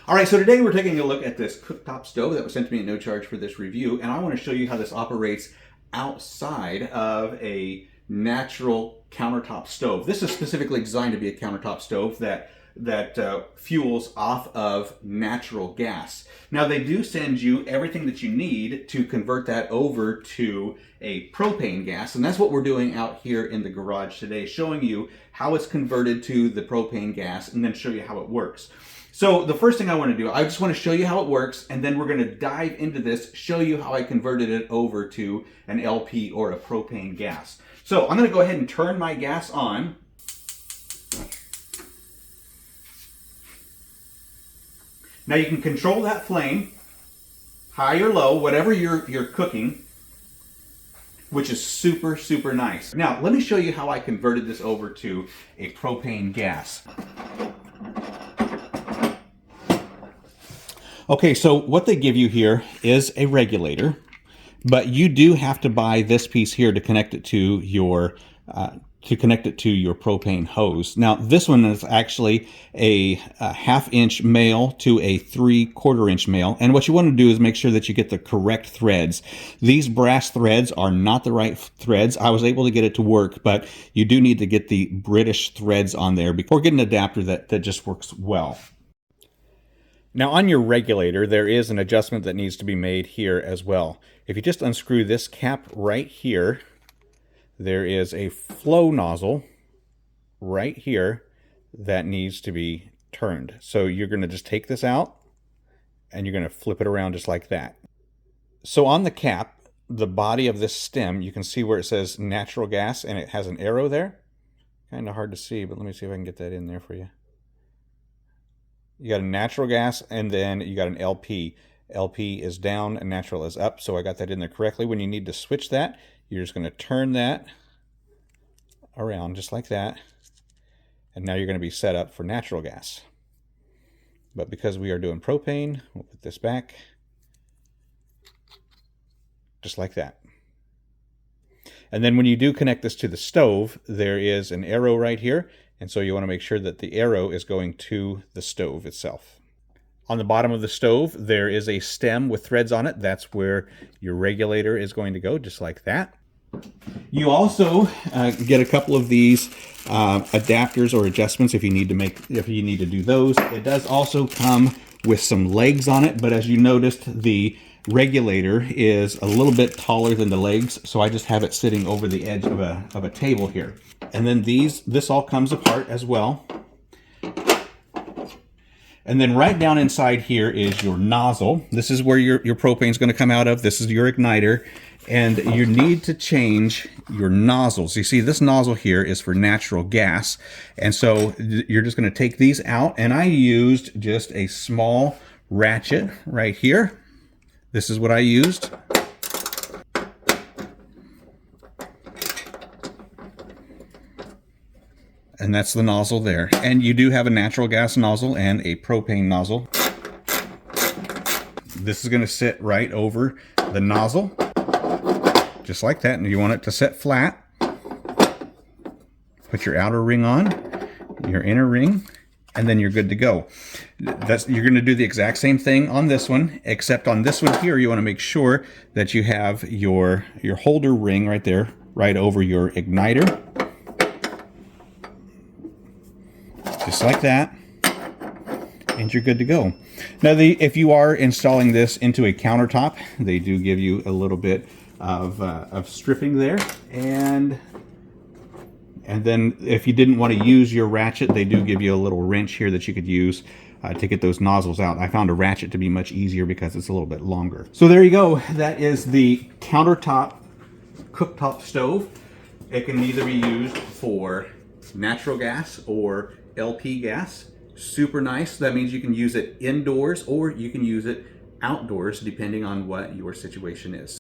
All right, so today we're taking a look at this cooktop stove that was sent to me at no charge for this review, and I want to show you how this operates outside of a natural countertop stove. This is specifically designed to be a countertop stove that fuels off of natural gas. Now they do send you everything that you need to convert that over to a propane gas, and that's what we're doing out here in the garage today, showing you how it's converted to the propane gas and then show you how it works. So the first thing I want to do, I just want to show you how it works, and then we're going to dive into this, show you how I converted it over to an LP or a propane gas. So I'm going to go ahead and turn my gas on. Now you can control that flame, high or low, whatever you're cooking, which is super, super nice. Now let me show you how I converted this over to a propane gas. Okay, so what they give you here is a regulator, but you do have to buy this piece here to connect it to your propane hose. Now this one is actually a 1/2 inch male to a 3/4 inch male, and what you want to do is make sure that you get the correct threads. These brass threads are not the right threads. I was able to get it to work, but you do need to get the British threads on there before getting an adapter that just works well. Now on your regulator, there is an adjustment that needs to be made here as well. If you just unscrew this cap right here, there is a flow nozzle right here that needs to be turned. So you're going to just take this out and you're going to flip it around just like that. So on the cap, the body of this stem, you can see where it says natural gas and it has an arrow there. Kind of hard to see, but let me see if I can get that in there for you. You got a natural gas and then you got an LP. LP is down and natural is up, so I got that in there correctly. When you need to switch that, you're just going to turn that around just like that, and now you're going to be set up for natural gas. But because we are doing propane, we'll put this back just like that. And then when you do connect this to the stove, there is an arrow right here, and so you want to make sure that the arrow is going to the stove itself. On the bottom of the stove, there is a stem with threads on it. That's where your regulator is going to go, just like that. You also get a couple of these adapters or adjustments if you need to do those. It does also come with some legs on it, but as you noticed, the regulator is a little bit taller than the legs, so I just have it sitting over the edge of a table here. And then this all comes apart as well. And then right down inside here is your nozzle. This is where your propane is going to come out of. This is your igniter. And you need to change your nozzles. You see, this nozzle here is for natural gas. And so you're just going to take these out. And I used just a small ratchet right here. This is what I used. And that's the nozzle there. And you do have a natural gas nozzle and a propane nozzle. This is going to sit right over the nozzle, just like that. And you want it to set flat. Put your outer ring on, your inner ring, and then you're good to go. You're going to do the exact same thing on this one, except on this one here, you want to make sure that you have your holder ring right there, right over your igniter. Just like that, and you're good to go. Now, if you are installing this into a countertop, they do give you a little bit of stripping there, and then if you didn't want to use your ratchet, they do give you a little wrench here that you could use to get those nozzles out. I found a ratchet to be much easier because it's a little bit longer. So there you go. That is the countertop cooktop stove. It can either be used for natural gas or LP gas. Super nice. That means you can use it indoors or you can use it outdoors depending on what your situation is.